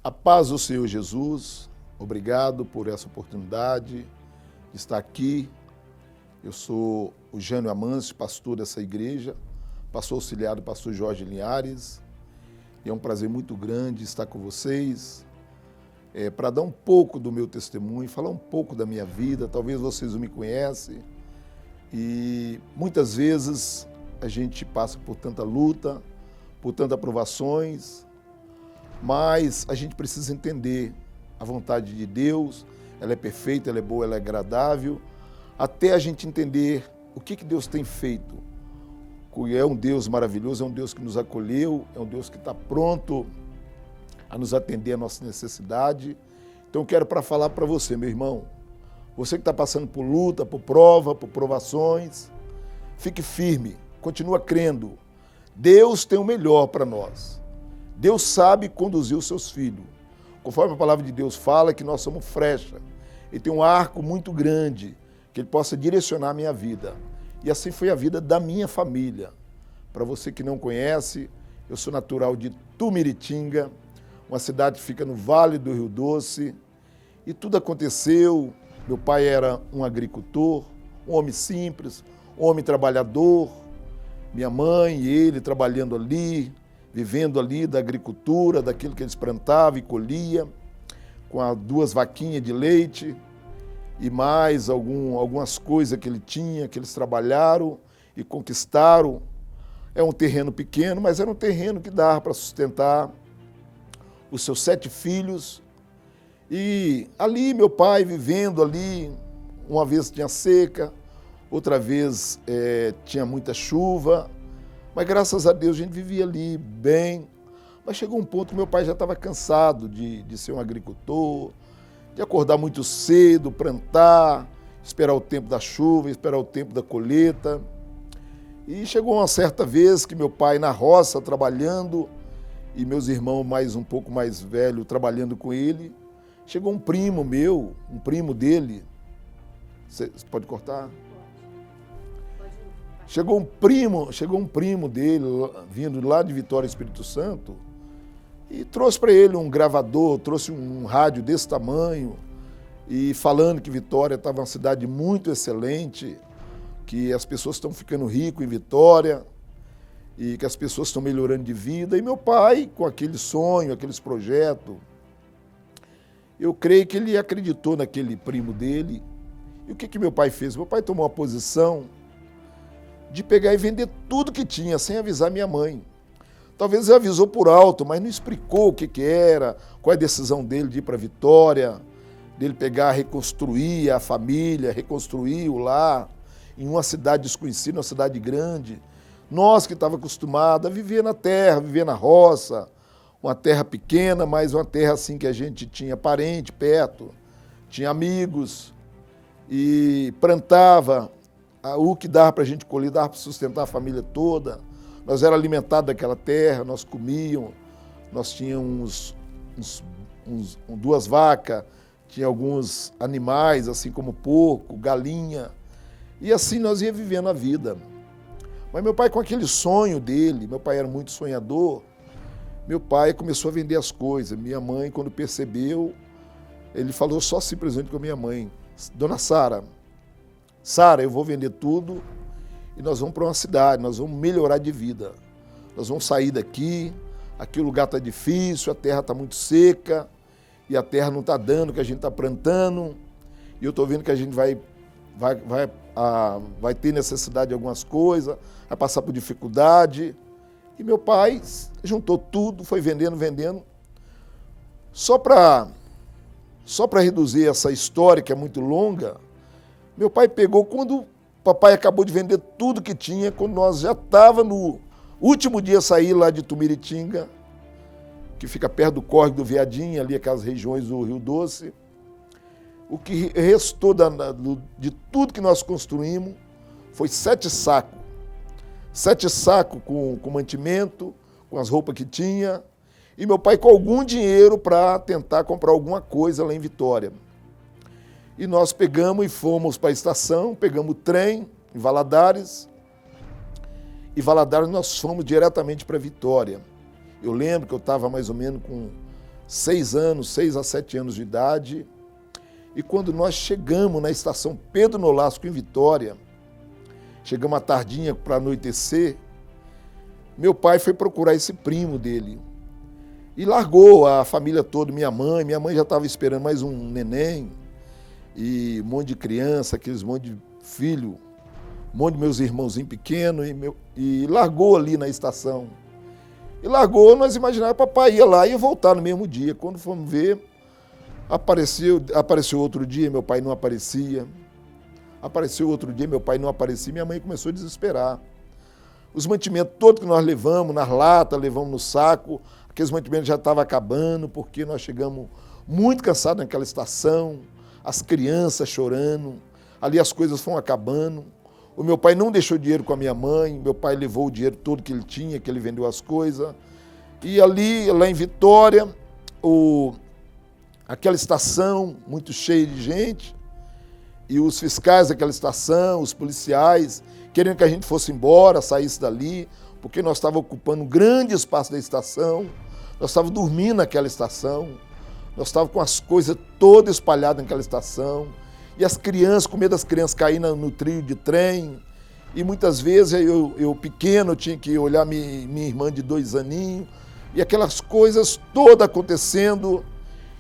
A paz do Senhor Jesus, obrigado por essa oportunidade de estar aqui. Eu sou o Jânio Amâncio, pastor dessa igreja, pastor auxiliar do pastor Jorge Linhares, e é um prazer muito grande estar com vocês, para dar um pouco do meu testemunho, falar um pouco da minha vida. Talvez vocês não me conhecem, e muitas vezes a gente passa por tanta luta, por tantas provações, mas a gente precisa entender a vontade de Deus. Ela é perfeita, ela é boa, ela é agradável, até a gente entender o que Deus tem feito. É um Deus maravilhoso, é um Deus que nos acolheu, é um Deus que está pronto a nos atender a nossa necessidade. Então eu quero falar para você, meu irmão, você que está passando por luta, por prova, por provações, fique firme, continua crendo. Deus tem o melhor para nós. Deus sabe conduzir os seus filhos. Conforme a palavra de Deus fala que nós somos flecha. Ele tem um arco muito grande que ele possa direcionar a minha vida. E assim foi a vida da minha família. Para você que não conhece, eu sou natural de Tumiritinga, uma cidade que fica no Vale do Rio Doce. E tudo aconteceu. Meu pai era um agricultor, um homem simples, um homem trabalhador. Minha mãe e ele trabalhando ali, vivendo ali da agricultura, daquilo que eles plantavam e colhiam, com as 2 vaquinhas de leite e mais algumas coisas que ele tinha, que eles trabalharam e conquistaram. É um terreno pequeno, mas era um terreno que dava para sustentar os seus 7 filhos. E ali meu pai vivendo ali, uma vez tinha seca, outra vez tinha muita chuva, mas graças a Deus a gente vivia ali bem. Mas chegou um ponto que meu pai já estava cansado de ser um agricultor, de acordar muito cedo, plantar, esperar o tempo da chuva, esperar o tempo da colheita. E chegou uma certa vez que meu pai na roça trabalhando e meus irmãos um pouco mais velhos trabalhando com ele, chegou um primo meu, um primo dele. Você pode cortar? Chegou um primo dele, vindo lá de Vitória, Espírito Santo, e trouxe para ele um gravador, trouxe um rádio desse tamanho, e falando que Vitória estava uma cidade muito excelente, que as pessoas estão ficando ricas em Vitória, e que as pessoas estão melhorando de vida. E meu pai, com aquele sonho, aqueles projetos, eu creio que ele acreditou naquele primo dele. E o que meu pai fez? Meu pai tomou uma posição de pegar e vender tudo que tinha, sem avisar minha mãe. Talvez ele avisou por alto, mas não explicou o que era, qual é a decisão dele de ir para Vitória, dele pegar, reconstruir a família, reconstruir o lar, em uma cidade desconhecida, uma cidade grande. Nós que estávamos acostumados a viver na terra, viver na roça, uma terra pequena, mas uma terra assim que a gente tinha parente perto, tinha amigos, e plantava o que dava para a gente colher, dava para sustentar a família toda. Nós éramos alimentados daquela terra, nós comíamos, nós tínhamos 2 vacas, tinha alguns animais, assim como porco, galinha, e assim nós ia vivendo a vida. Mas meu pai, com aquele sonho dele, meu pai era muito sonhador, meu pai começou a vender as coisas. Minha mãe, quando percebeu, ele falou só simplesmente com a minha mãe: Dona Sara, eu vou vender tudo e nós vamos para uma cidade, nós vamos melhorar de vida. Nós vamos sair daqui, aqui o lugar está difícil, a terra está muito seca e a terra não está dando o que a gente está plantando. E eu estou vendo que a gente vai ter necessidade de algumas coisas, vai passar por dificuldade. E meu pai juntou tudo, foi vendendo. Só para reduzir essa história que é muito longa, meu pai pegou, quando o papai acabou de vender tudo que tinha, quando nós já estávamos no último dia a sair lá de Tumiritinga, que fica perto do Córrego do Veadinho, ali aquelas regiões do Rio Doce, o que restou de tudo que nós construímos foi 7 sacos. 7 sacos com mantimento, com as roupas que tinha, e meu pai com algum dinheiro para tentar comprar alguma coisa lá em Vitória. E nós pegamos e fomos para a estação, pegamos o trem em Valadares, e Valadares nós fomos diretamente para Vitória. Eu lembro que eu estava mais ou menos com 6 anos, 6 a 7 anos de idade. E quando nós chegamos na estação Pedro Nolasco, em Vitória, chegamos à tardinha para anoitecer, meu pai foi procurar esse primo dele. E largou a família toda, minha mãe já estava esperando mais um neném, e um monte de criança, aqueles monte de filho, um monte de meus irmãozinhos pequenos, e largou ali na estação. E largou, nós imaginávamos que papai ia lá e ia voltar no mesmo dia. Quando fomos ver, apareceu outro dia, meu pai não aparecia. Apareceu outro dia, meu pai não aparecia, minha mãe começou a desesperar. Os mantimentos todos que nós levamos, nas latas, levamos no saco, aqueles mantimentos já estavam acabando, porque nós chegamos muito cansados naquela estação, as crianças chorando, ali as coisas foram acabando. O meu pai não deixou dinheiro com a minha mãe, meu pai levou o dinheiro todo que ele tinha, que ele vendeu as coisas. E ali, lá em Vitória, aquela estação muito cheia de gente, e os fiscais daquela estação, os policiais, querendo que a gente fosse embora, saísse dali, porque nós estávamos ocupando um grande espaço da estação, nós estávamos dormindo naquela estação, nós estávamos com as coisas todas espalhadas naquela estação, e as crianças, com medo das crianças caírem no trilho de trem, e muitas vezes eu pequeno, tinha que olhar minha irmã de 2 aninhos, e aquelas coisas todas acontecendo,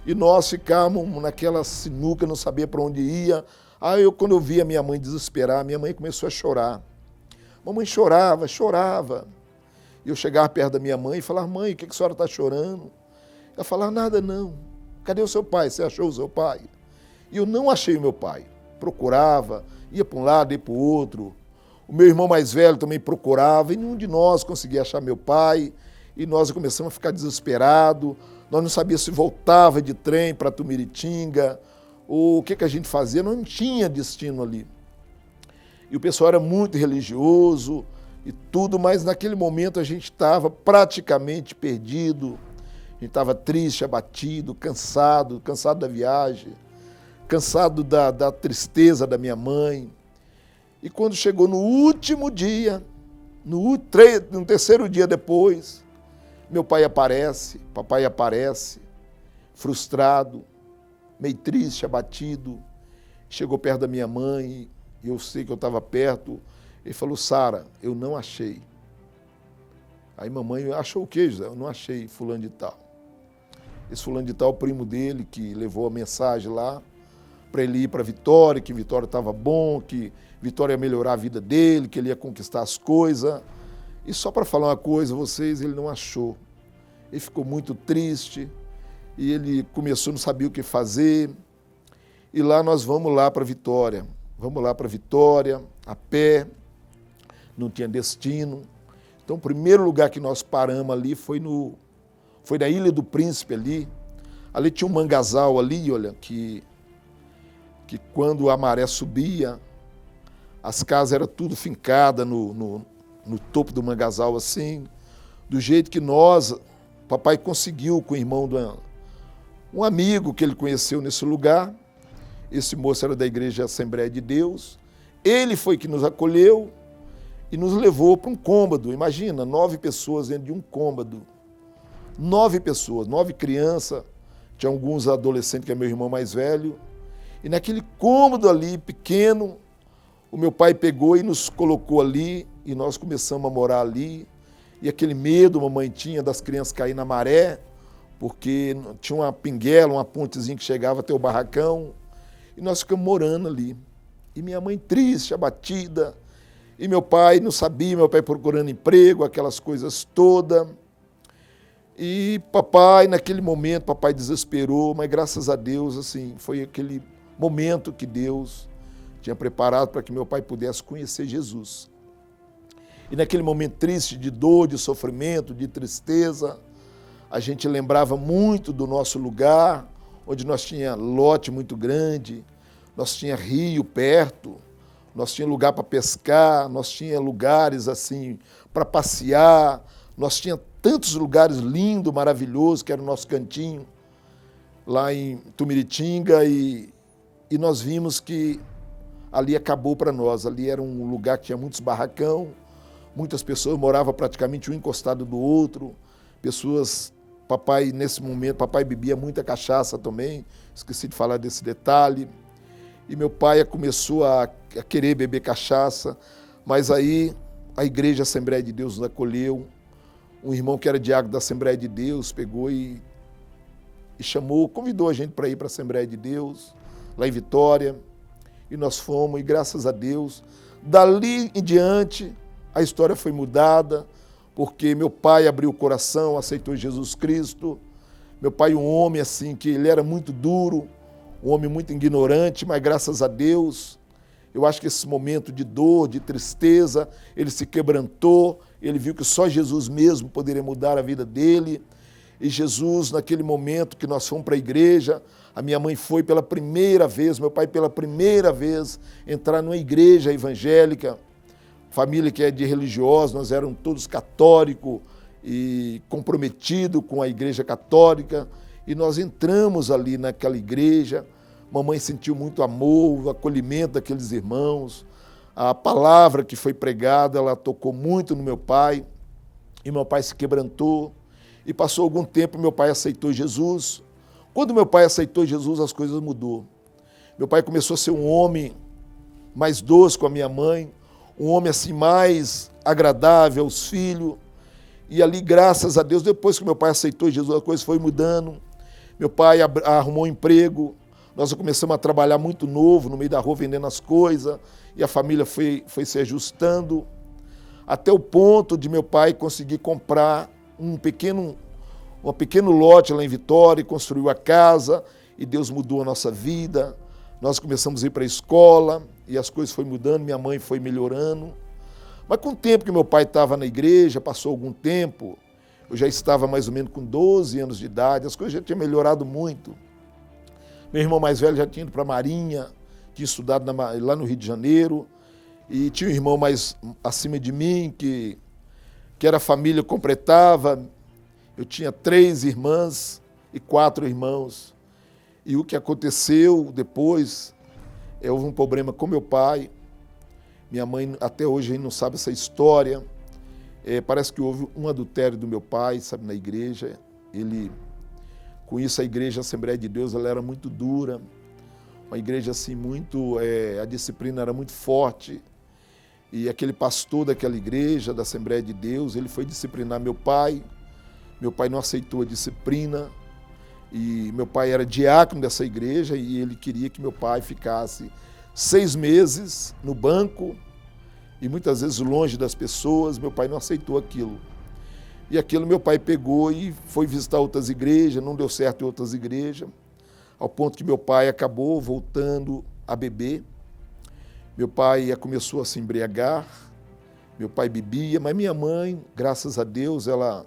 e nós ficávamos naquela sinuca, não sabia para onde ia. Aí quando eu via minha mãe desesperar, minha mãe começou a chorar. Mamãe chorava. E eu chegava perto da minha mãe e falava, mãe, o que a senhora está chorando? Ela falava, nada não. Cadê o seu pai? Você achou o seu pai? E eu não achei o meu pai. Procurava, ia para um lado, ia para o outro. O meu irmão mais velho também procurava, e nenhum de nós conseguia achar meu pai. E nós começamos a ficar desesperados. Nós não sabíamos se voltava de trem para Tumiritinga, ou o que a gente fazia, não tinha destino ali. E o pessoal era muito religioso e tudo, mas naquele momento a gente estava praticamente perdido, a gente estava triste, abatido, cansado da viagem, cansado da tristeza da minha mãe. E quando chegou no último dia, no terceiro dia depois, meu pai aparece, papai aparece, frustrado, meio triste, abatido. Chegou perto da minha mãe, e eu sei que eu estava perto. Ele falou, Sara, eu não achei. Aí mamãe, achou o quê, José? Eu não achei fulano de tal. Esse fulano de tal é o primo dele, que levou a mensagem lá para ele ir para Vitória, que Vitória estava bom, que Vitória ia melhorar a vida dele, que ele ia conquistar as coisas. E só para falar uma coisa, ele não achou. Ele ficou muito triste e ele começou, não sabia o que fazer. E lá nós vamos lá para Vitória. Vamos lá para Vitória, a pé, não tinha destino. Então, o primeiro lugar que nós paramos ali foi na Ilha do Príncipe ali. Ali tinha um mangasal ali, olha, que quando a maré subia, as casas eram tudo fincadas no topo do mangasal assim, do jeito que papai conseguiu com o irmão de um amigo que ele conheceu nesse lugar. Esse moço era da Igreja Assembleia de Deus. Ele foi que nos acolheu e nos levou para um cômodo. Imagina, 9 pessoas dentro de um cômodo. 9 pessoas, 9 crianças. Tinha alguns adolescentes, que é meu irmão mais velho. E naquele cômodo ali, pequeno, o meu pai pegou e nos colocou ali, e nós começamos a morar ali. E aquele medo, mamãe tinha, das crianças caírem na maré, porque tinha uma pinguela, uma pontezinha que chegava até o barracão, e nós ficamos morando ali. E minha mãe triste, abatida, e meu pai não sabia, meu pai procurando emprego, aquelas coisas todas. E papai, naquele momento, papai desesperou, mas graças a Deus, assim, foi aquele momento que Deus tinha preparado para que meu pai pudesse conhecer Jesus. E naquele momento triste, de dor, de sofrimento, de tristeza, a gente lembrava muito do nosso lugar, onde nós tinha lote muito grande, nós tinha rio perto, nós tinha lugar para pescar, nós tinha lugares assim para passear, nós tinha tantos lugares lindos, maravilhosos, que era o nosso cantinho, lá em Tumiritinga, e nós vimos que ali acabou para nós. Ali era um lugar que tinha muitos barracão, muitas pessoas moravam praticamente um encostado do outro, pessoas papai, nesse momento, papai bebia muita cachaça também, esqueci de falar desse detalhe. E meu pai começou a querer beber cachaça, mas aí a Igreja Assembleia de Deus nos acolheu. Um irmão que era diácono da Assembleia de Deus pegou e chamou, convidou a gente para ir para a Assembleia de Deus, lá em Vitória, e nós fomos, e graças a Deus, dali em diante, a história foi mudada, porque meu pai abriu o coração, aceitou Jesus Cristo. Meu pai, um homem assim, que ele era muito duro, um homem muito ignorante, mas graças a Deus, eu acho que esse momento de dor, de tristeza, ele se quebrantou, ele viu que só Jesus mesmo poderia mudar a vida dele. E Jesus, naquele momento que nós fomos para a igreja, a minha mãe foi pela primeira vez, meu pai pela primeira vez, entrar numa igreja evangélica, família que é de religiosos, nós éramos todos católicos e comprometidos com a igreja católica, e nós entramos ali naquela igreja. Mamãe sentiu muito amor, o acolhimento daqueles irmãos, a palavra que foi pregada, ela tocou muito no meu pai, e meu pai se quebrantou, e passou algum tempo, meu pai aceitou Jesus. Quando meu pai aceitou Jesus, as coisas mudou. Meu pai começou a ser um homem mais doce com a minha mãe, um homem assim mais agradável aos filhos. E ali, graças a Deus, depois que meu pai aceitou Jesus, a coisa foi mudando. Meu pai arrumou um emprego, nós começamos a trabalhar muito novo, no meio da rua, vendendo as coisas, e a família foi se ajustando, até o ponto de meu pai conseguir comprar um pequeno lote lá em Vitória, construiu a casa, e Deus mudou a nossa vida. Nós começamos a ir para a escola, e as coisas foram mudando, minha mãe foi melhorando. Mas com o tempo que meu pai estava na igreja, passou algum tempo, eu já estava mais ou menos com 12 anos de idade, as coisas já tinham melhorado muito. Meu irmão mais velho já tinha ido para a Marinha, tinha estudado lá no Rio de Janeiro, e tinha um irmão mais acima de mim, que era família, completava. Eu tinha 3 irmãs e 4 irmãos. E o que aconteceu depois, houve um problema com meu pai. Minha mãe até hoje não sabe essa história. Parece que houve um adultério do meu pai, sabe, na igreja. Com isso, a igreja Assembleia de Deus, ela era muito dura. Uma igreja assim muito, a disciplina era muito forte. E aquele pastor daquela igreja, da Assembleia de Deus, ele foi disciplinar meu pai. Meu pai não aceitou a disciplina. E meu pai era diácono dessa igreja e ele queria que meu pai ficasse 6 meses no banco e muitas vezes longe das pessoas. Meu pai não aceitou aquilo. E aquilo meu pai pegou e foi visitar outras igrejas, não deu certo em outras igrejas, ao ponto que meu pai acabou voltando a beber. Meu pai começou a se embriagar, meu pai bebia, mas minha mãe, graças a Deus, ela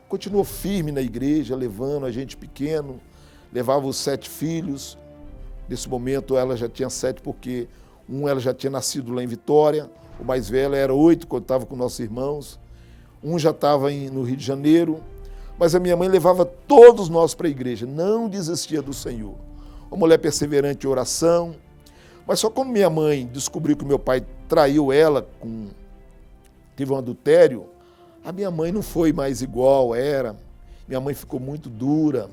continuou firme na igreja, levando a gente pequeno, levava os 7 filhos. Nesse momento ela já tinha 7, porque ela já tinha nascido lá em Vitória, o mais velho era 8 quando estava com nossos irmãos, um já estava no Rio de Janeiro, mas a minha mãe levava todos nós para a igreja, não desistia do Senhor. Uma mulher perseverante em oração, mas só quando minha mãe descobriu que meu pai traiu ela, teve um adultério, a minha mãe não foi mais igual era. Minha mãe ficou muito dura.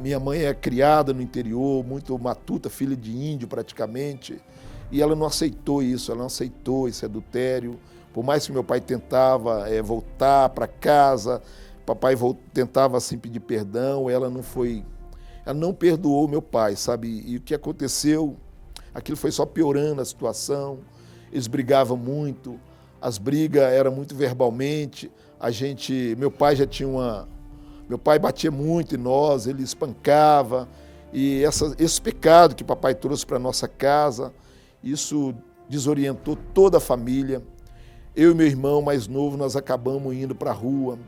Minha mãe é criada no interior, muito matuta, filha de índio praticamente, e ela não aceitou isso, ela não aceitou esse adultério. Por mais que meu pai tentava voltar para casa, papai tentava assim pedir perdão, ela não perdoou meu pai, sabe? E o que aconteceu, aquilo foi só piorando a situação, eles brigavam muito, as brigas eram muito verbalmente, meu pai já tinha meu pai batia muito em nós, ele espancava, e esse pecado que papai trouxe para a nossa casa, isso desorientou toda a família. Eu e meu irmão mais novo, nós acabamos indo para a rua,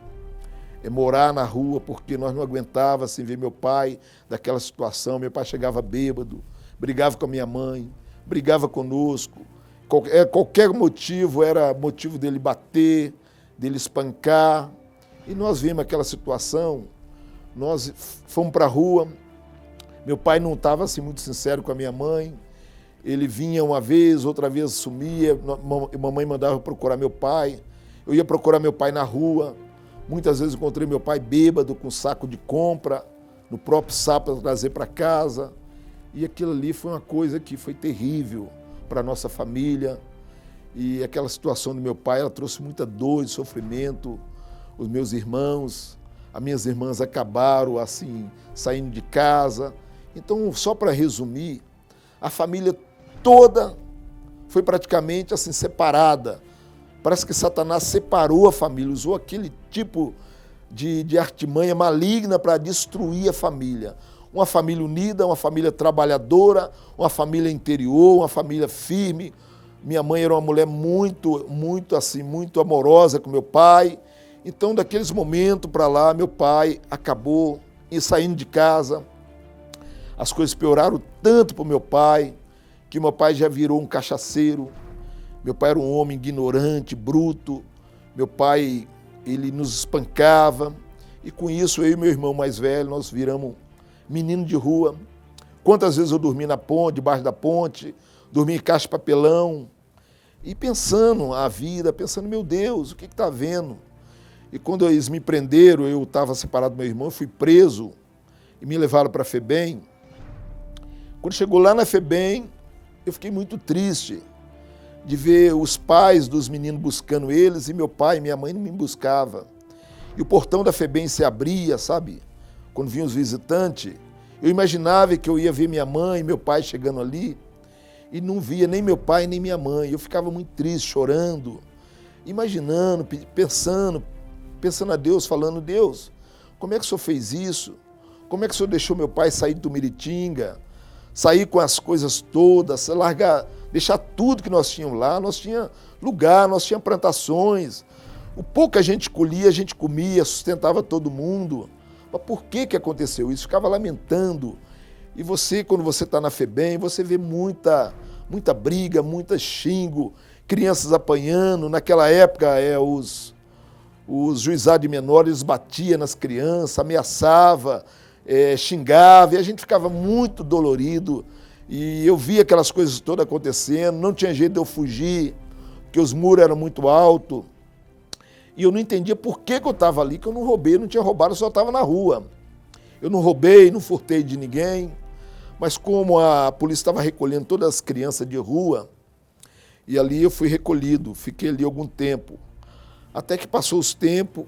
morar na rua, porque nós não aguentávamos assim, ver meu pai daquela situação. Meu pai chegava bêbado, brigava com a minha mãe, brigava conosco. Qualquer motivo era motivo dele bater, dele espancar. E nós vimos aquela situação, nós fomos para a rua, meu pai não estava assim muito sincero com a minha mãe, ele vinha uma vez, outra vez sumia, mamãe mandava procurar meu pai, eu ia procurar meu pai na rua, Muitas vezes encontrei meu pai bêbado com um saco de compra, no próprio saco para trazer para casa. E aquilo ali foi uma coisa que foi terrível para a nossa família. E aquela situação do meu pai, ela trouxe muita dor e sofrimento. Os meus irmãos, as minhas irmãs acabaram assim, saindo de casa. Então, só para resumir, a família toda foi praticamente assim separada. Parece que Satanás separou a família, usou aquele tipo de artimanha maligna para destruir a família. Uma família unida, uma família trabalhadora, uma família interior, uma família firme. Minha mãe era uma mulher muito amorosa com meu pai. Então, daqueles momentos para lá, meu pai acabou saindo de casa. As coisas pioraram tanto para o meu pai, que meu pai já virou um cachaceiro. Meu pai era um homem ignorante, bruto. Meu pai, ele nos espancava. E com isso, eu e meu irmão mais velho, nós viramos menino de rua. Quantas vezes eu dormi na ponte, debaixo da ponte, dormi em caixa de papelão. E pensando a vida, pensando, meu Deus, o que está havendo? E quando eles me prenderam, eu estava separado do meu irmão, eu fui preso e me levaram para a FEBEM. Quando chegou lá na FEBEM, eu fiquei muito triste de ver os pais dos meninos buscando eles e meu pai e minha mãe não me buscavam. E o portão da FEBEM se abria, sabe? Quando vinham os visitantes, eu imaginava que eu ia ver minha mãe e meu pai chegando ali e não via nem meu pai nem minha mãe. Eu ficava muito triste, chorando, imaginando, pensando a Deus, falando, Deus, como é que o Senhor fez isso? Como é que o Senhor deixou meu pai sair do Tumiritinga, sair com as coisas todas, largar, deixar tudo que nós tínhamos lá? Nós tínhamos lugar, nós tínhamos plantações. O pouco que a gente colhia, a gente comia, sustentava todo mundo. Mas por que aconteceu isso? Ficava lamentando. E você, quando você está na FEBEM, você vê muita briga, muita xingo, crianças apanhando. Naquela época, os juizados de menores batiam nas crianças, ameaçavam, xingavam, e a gente ficava muito dolorido. E eu via aquelas coisas todas acontecendo, não tinha jeito de eu fugir, porque os muros eram muito altos. E eu não entendia por que eu estava ali, que eu não roubei, não tinha roubado, eu só estava na rua. Eu não roubei, não furtei de ninguém, mas como a polícia estava recolhendo todas as crianças de rua, e ali eu fui recolhido, fiquei ali algum tempo. Até que passou os tempos,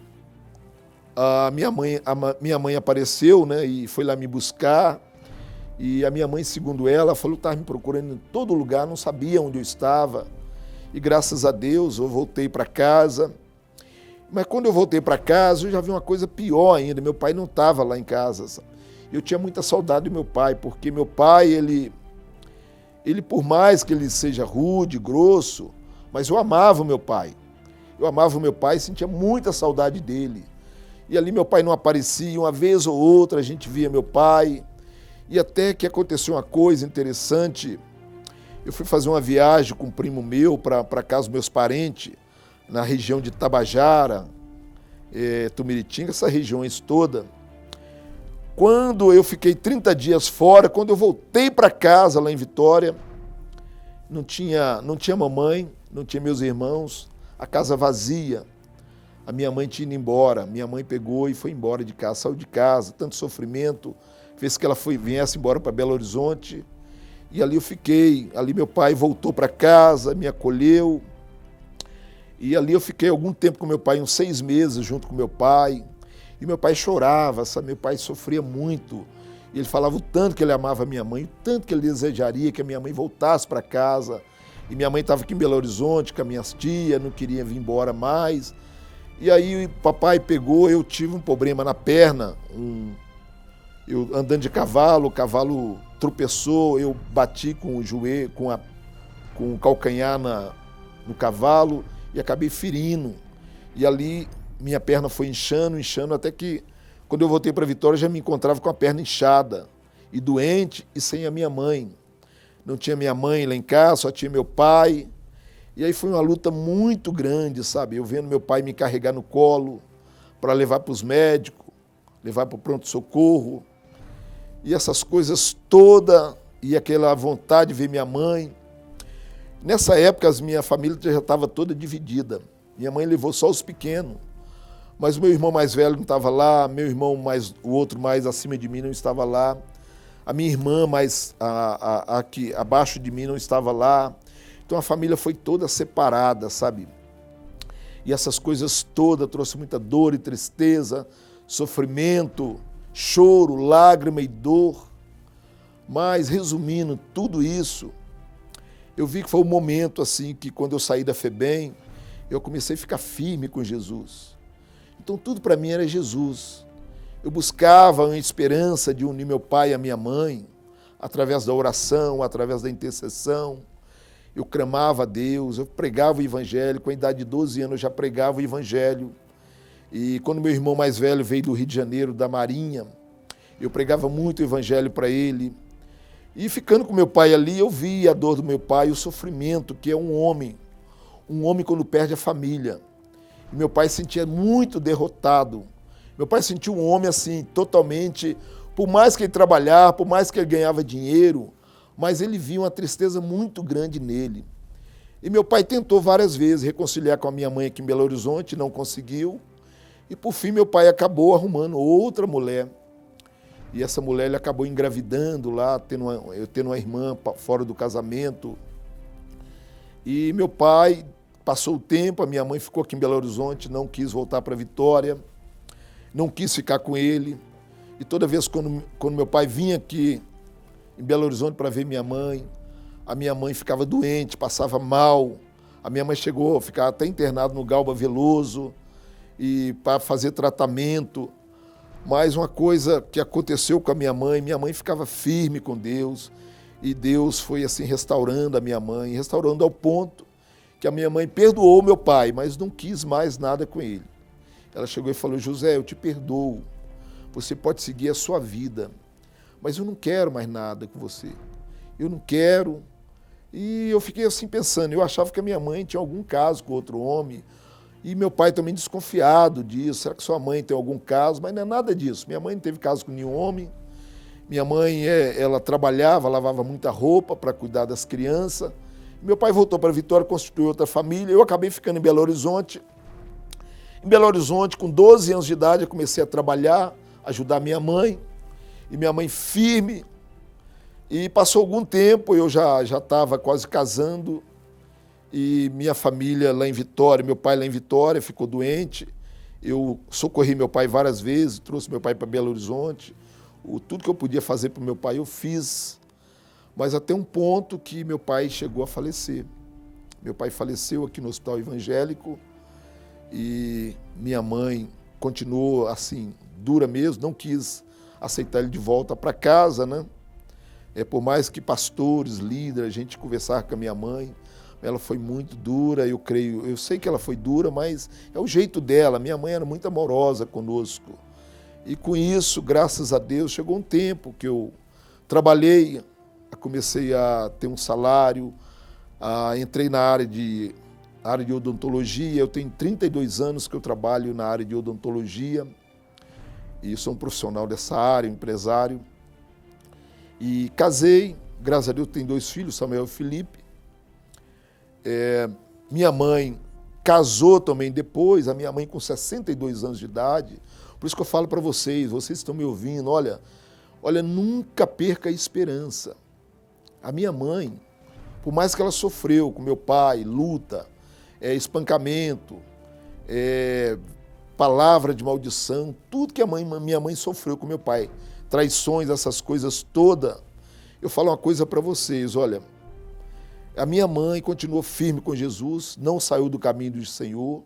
a minha mãe apareceu, né, e foi lá me buscar, e a minha mãe, segundo ela, falou que estava me procurando em todo lugar, não sabia onde eu estava, e graças a Deus eu voltei para casa. Mas quando eu voltei para casa, eu já vi uma coisa pior ainda. Meu pai não estava lá em casa. Sabe? Eu tinha muita saudade do meu pai, porque meu pai, ele por mais que ele seja rude, grosso, mas eu amava o meu pai. Eu amava o meu pai e sentia muita saudade dele. E ali meu pai não aparecia, uma vez ou outra a gente via meu pai. E até que aconteceu uma coisa interessante. Eu fui fazer uma viagem com um primo meu para casa dos meus parentes, na região de Tabajara, Tumiritinga, essas regiões todas. Quando eu fiquei 30 dias fora, quando eu voltei para casa lá em Vitória, não tinha mamãe, não tinha meus irmãos, a casa vazia. A minha mãe tinha ido embora, minha mãe pegou e foi embora de casa, saiu de casa, tanto sofrimento, fez que ela viesse embora para Belo Horizonte. E ali eu fiquei, ali meu pai voltou para casa, me acolheu. E ali eu fiquei algum tempo com meu pai, uns 6 meses junto com meu pai. E meu pai chorava, sabe? Meu pai sofria muito. E ele falava o tanto que ele amava a minha mãe, o tanto que ele desejaria que a minha mãe voltasse para casa. E minha mãe estava aqui em Belo Horizonte com as minhas tias, não queria vir embora mais. E aí o papai pegou, eu tive um problema na perna, eu andando de cavalo, o cavalo tropeçou, eu bati com o joelho, com o calcanhar no cavalo, e acabei ferindo. E ali minha perna foi inchando, até que quando eu voltei para Vitória já me encontrava com a perna inchada, e doente e sem a minha mãe. Não tinha minha mãe lá em casa, só tinha meu pai. E aí foi uma luta muito grande, sabe? Eu vendo meu pai me carregar no colo para levar para os médicos, levar para o pronto-socorro. E essas coisas todas, e aquela vontade de ver minha mãe. Nessa época, minha família já estava toda dividida. Minha mãe levou só os pequenos, Mas o meu irmão mais velho não estava lá, meu irmão o outro mais acima de mim não estava lá, a minha irmã aqui abaixo de mim não estava lá. Então a família foi toda separada, sabe? E essas coisas todas trouxeram muita dor e tristeza, sofrimento, choro, lágrima e dor. Mas, resumindo tudo isso, eu vi que foi um momento assim que quando eu saí da FEBEM, eu comecei a ficar firme com Jesus. Então tudo para mim era Jesus. Eu buscava uma esperança de unir meu pai e a minha mãe, através da oração, através da intercessão. Eu clamava a Deus, eu pregava o Evangelho. Com a idade de 12 anos eu já pregava o Evangelho. E quando meu irmão mais velho veio do Rio de Janeiro, da Marinha, eu pregava muito o Evangelho para ele. E ficando com meu pai ali, eu vi a dor do meu pai, o sofrimento que é um homem quando perde a família. E meu pai se sentia muito derrotado. Meu pai sentia um homem assim, totalmente, por mais que ele trabalhava, por mais que ele ganhava dinheiro, mas ele via uma tristeza muito grande nele. E meu pai tentou várias vezes reconciliar com a minha mãe aqui em Belo Horizonte, não conseguiu. E por fim meu pai acabou arrumando outra mulher. E essa mulher ele acabou engravidando lá, eu tendo uma irmã fora do casamento. E meu pai passou o tempo, a minha mãe ficou aqui em Belo Horizonte, não quis voltar para Vitória, não quis ficar com ele. E toda vez quando meu pai vinha aqui em Belo Horizonte para ver minha mãe, a minha mãe ficava doente, passava mal. A minha mãe chegou a ficar até internada no Galba Veloso e para fazer tratamento. Mas uma coisa que aconteceu com a minha mãe ficava firme com Deus, e Deus foi assim restaurando a minha mãe, restaurando ao ponto que a minha mãe perdoou meu pai, mas não quis mais nada com ele. Ela chegou e falou: José, eu te perdoo, você pode seguir a sua vida, mas eu não quero mais nada com você, eu não quero. E eu fiquei assim pensando, eu achava que a minha mãe tinha algum caso com outro homem, e meu pai também desconfiado disso. Será que sua mãe tem algum caso? Mas não é nada disso. Minha mãe não teve caso com nenhum homem. Minha mãe, ela trabalhava, lavava muita roupa para cuidar das crianças. Meu pai voltou para Vitória, constituiu outra família. Eu acabei ficando em Belo Horizonte. Em Belo Horizonte, com 12 anos de idade, eu comecei a trabalhar, ajudar minha mãe. E minha mãe firme. E passou algum tempo, eu já estava quase casando. E minha família lá em Vitória, meu pai lá em Vitória ficou doente. Eu socorri meu pai várias vezes, trouxe meu pai para Belo Horizonte. Tudo que eu podia fazer para o meu pai eu fiz. Mas até um ponto que meu pai chegou a falecer. Meu pai faleceu aqui no Hospital Evangélico e minha mãe continuou assim, dura mesmo, não quis aceitar ele de volta para casa, né? Por mais que pastores, líderes, a gente conversar com a minha mãe, ela foi muito dura, eu sei que ela foi dura, mas é o jeito dela. Minha mãe era muito amorosa conosco. E com isso, graças a Deus, chegou um tempo que eu trabalhei, comecei a ter um salário, entrei na área de odontologia. Eu tenho 32 anos que eu trabalho na área de odontologia e sou um profissional dessa área, um empresário. E casei, graças a Deus tenho 2 filhos, Samuel e Felipe. Minha mãe casou também depois, a minha mãe com 62 anos de idade. Por isso que eu falo para vocês estão me ouvindo, olha, nunca perca a esperança. A minha mãe, por mais que ela sofreu com meu pai, luta, espancamento, palavra de maldição, tudo que minha mãe sofreu com meu pai, traições, essas coisas todas, eu falo uma coisa para vocês, olha, a minha mãe continuou firme com Jesus, não saiu do caminho do Senhor,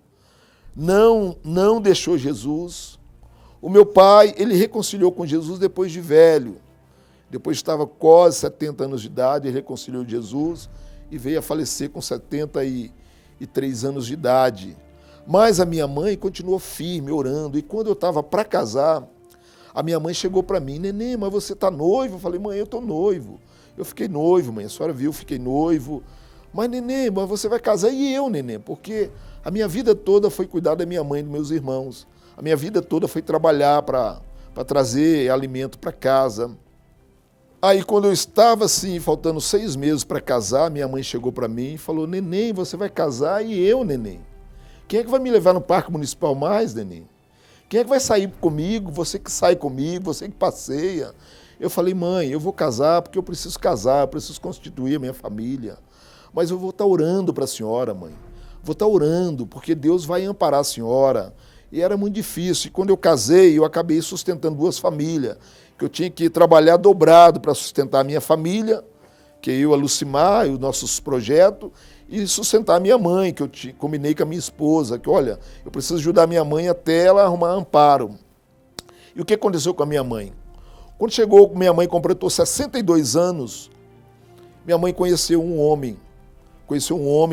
não deixou Jesus. O meu pai, ele reconciliou com Jesus depois de velho. Depois estava quase 70 anos de idade, ele reconciliou Jesus e veio a falecer com 73 anos de idade. Mas a minha mãe continuou firme, orando. E quando eu estava para casar, a minha mãe chegou para mim: Neném, mas você está noivo? Eu falei: Mãe, eu estou noivo. Eu fiquei noivo, mãe, a senhora viu, eu fiquei noivo. Mas, neném, mas você vai casar? E eu, neném? Porque a minha vida toda foi cuidar da minha mãe e dos meus irmãos. A minha vida toda foi trabalhar para trazer alimento para casa. Aí, quando eu estava assim, faltando 6 meses para casar, minha mãe chegou para mim e falou: Neném, você vai casar? E eu, neném? Quem é que vai me levar no Parque Municipal mais, neném? Quem é que vai sair comigo? Você que sai comigo, você que passeia. Eu falei, mãe, eu vou casar porque eu preciso casar, eu preciso constituir a minha família. Mas eu vou estar orando para a senhora, mãe. Vou estar orando, porque Deus vai amparar a senhora. E era muito difícil. E quando eu casei, eu acabei sustentando 2 famílias, que eu tinha que trabalhar dobrado para sustentar a minha família, que eu, a Lucimar, e os nossos projetos, e sustentar a minha mãe, que eu combinei com a minha esposa, que, olha, eu preciso ajudar a minha mãe até ela arrumar amparo. E o que aconteceu com a minha mãe? Quando chegou, minha mãe completou 62 anos, minha mãe conheceu um homem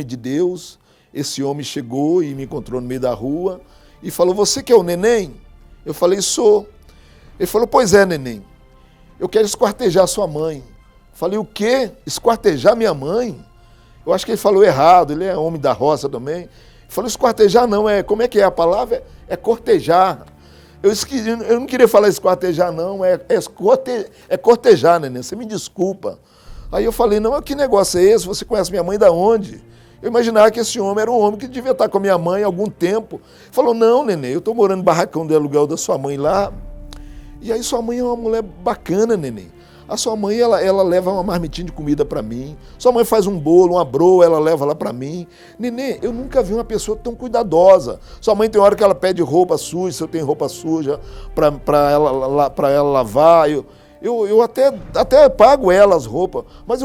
de Deus. Esse homem chegou e me encontrou no meio da rua e falou, você que é o neném? Eu falei, sou. Ele falou, pois é, neném, eu quero esquartejar sua mãe. Eu falei, o quê? Esquartejar minha mãe? Eu acho que ele falou errado, ele é homem da roça também. Ele falou, esquartejar não, como é que é a palavra? É cortejar. Eu não queria falar esquartejar não, é cortejar, neném, você me desculpa. Aí eu falei, não, que negócio é esse? Você conhece minha mãe da onde? Eu imaginava que esse homem era um homem que devia estar com a minha mãe há algum tempo. Ele falou, não, neném, eu estou morando no barracão de aluguel da sua mãe lá. E aí sua mãe é uma mulher bacana, neném. A sua mãe, ela leva uma marmitinha de comida para mim. Sua mãe faz um bolo, uma broa, ela leva lá para mim. Neném, eu nunca vi uma pessoa tão cuidadosa. Sua mãe tem hora que ela pede roupa suja, se eu tenho roupa suja para ela lavar. Eu até pago ela as roupas, mas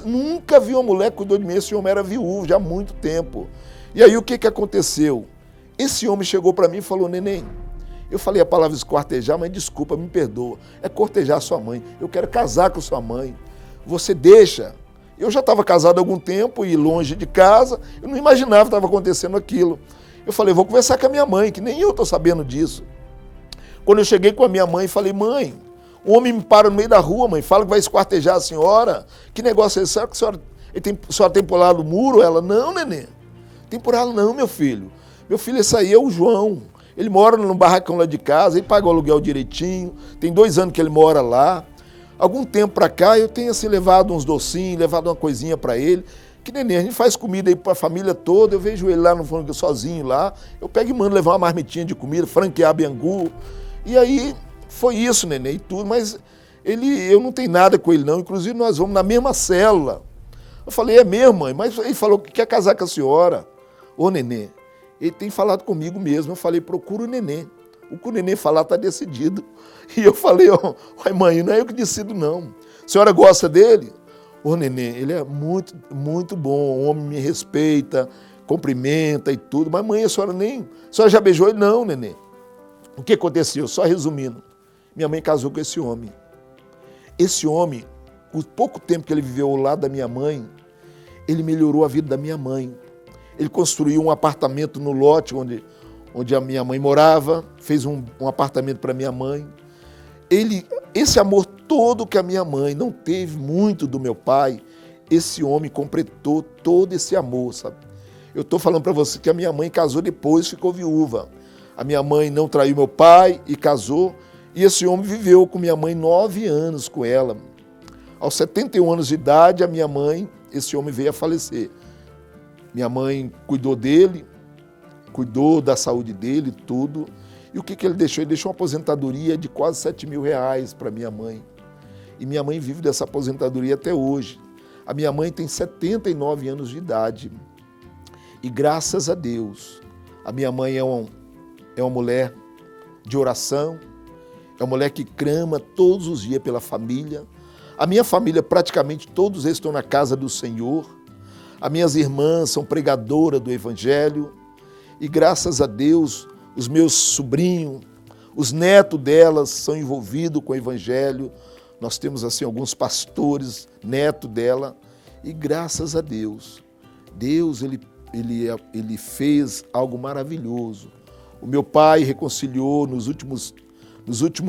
nunca vi uma mulher que cuidou de mim. Esse homem era viúvo já há muito tempo. E aí o que aconteceu? Esse homem chegou para mim e falou, neném, eu falei a palavra esquartejar, mas desculpa, me perdoa. É cortejar sua mãe. Eu quero casar com sua mãe. Você deixa? Eu já estava casado há algum tempo e longe de casa, eu não imaginava que estava acontecendo aquilo. Eu falei, vou conversar com a minha mãe, que nem eu estou sabendo disso. Quando eu cheguei com a minha mãe, falei, mãe, um homem me para no meio da rua, mãe, fala que vai esquartejar a senhora. Que negócio é esse? Será que a senhora tem pulado o muro? Ela, não, neném. Tem pulado não, meu filho. Meu filho, esse aí é o João. Ele mora no barracão lá de casa, ele paga o aluguel direitinho. Tem 2 anos que ele mora lá. Algum tempo pra cá, eu tenho assim levado uns docinhos, levado uma coisinha pra ele. Que neném, a gente faz comida aí pra família toda. Eu vejo ele lá no fundo sozinho lá. Eu pego e mando levar uma marmitinha de comida, franquear Bangu. E aí... foi isso, neném, e tudo, mas eu não tenho nada com ele não, inclusive nós vamos na mesma célula. Eu falei, é mesmo, mãe? Mas ele falou que quer casar com a senhora. Ô, neném, ele tem falado comigo mesmo. Eu falei, procura o neném. O que o neném falar está decidido. E eu falei, ó, mãe, não é eu que decido não. A senhora gosta dele? Ô, neném, ele é muito, muito bom, o homem me respeita, cumprimenta e tudo, mas mãe, a senhora já beijou ele? Não, neném. O que aconteceu? Só resumindo. Minha mãe casou com esse homem. Esse homem, o pouco tempo que ele viveu ao lado da minha mãe, ele melhorou a vida da minha mãe. Ele construiu um apartamento no lote onde a minha mãe morava, fez um apartamento para minha mãe. Esse amor todo que a minha mãe não teve muito do meu pai, esse homem completou todo esse amor, sabe? Eu estou falando para você que a minha mãe casou depois, ficou viúva. A minha mãe não traiu meu pai e casou. E esse homem viveu com minha mãe 9 anos com ela. Aos 71 anos de idade, esse homem veio a falecer. Minha mãe cuidou dele, cuidou da saúde dele, tudo. E o que ele deixou? Ele deixou uma aposentadoria de quase 7 mil reais para minha mãe. E minha mãe vive dessa aposentadoria até hoje. A minha mãe tem 79 anos de idade. E graças a Deus, a minha mãe é uma mulher de oração, é uma mulher que clama todos os dias pela família. A minha família, praticamente todos eles estão na casa do Senhor. As minhas irmãs são pregadoras do Evangelho. E graças a Deus, os meus sobrinhos, os netos delas são envolvidos com o Evangelho. Nós temos assim alguns pastores, neto dela. E graças a Deus, ele fez algo maravilhoso. O meu pai reconciliou nos últimos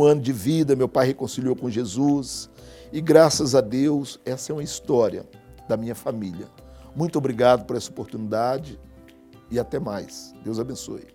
anos de vida, meu pai reconciliou com Jesus. E graças a Deus, essa é uma história da minha família. Muito obrigado por essa oportunidade e até mais. Deus abençoe.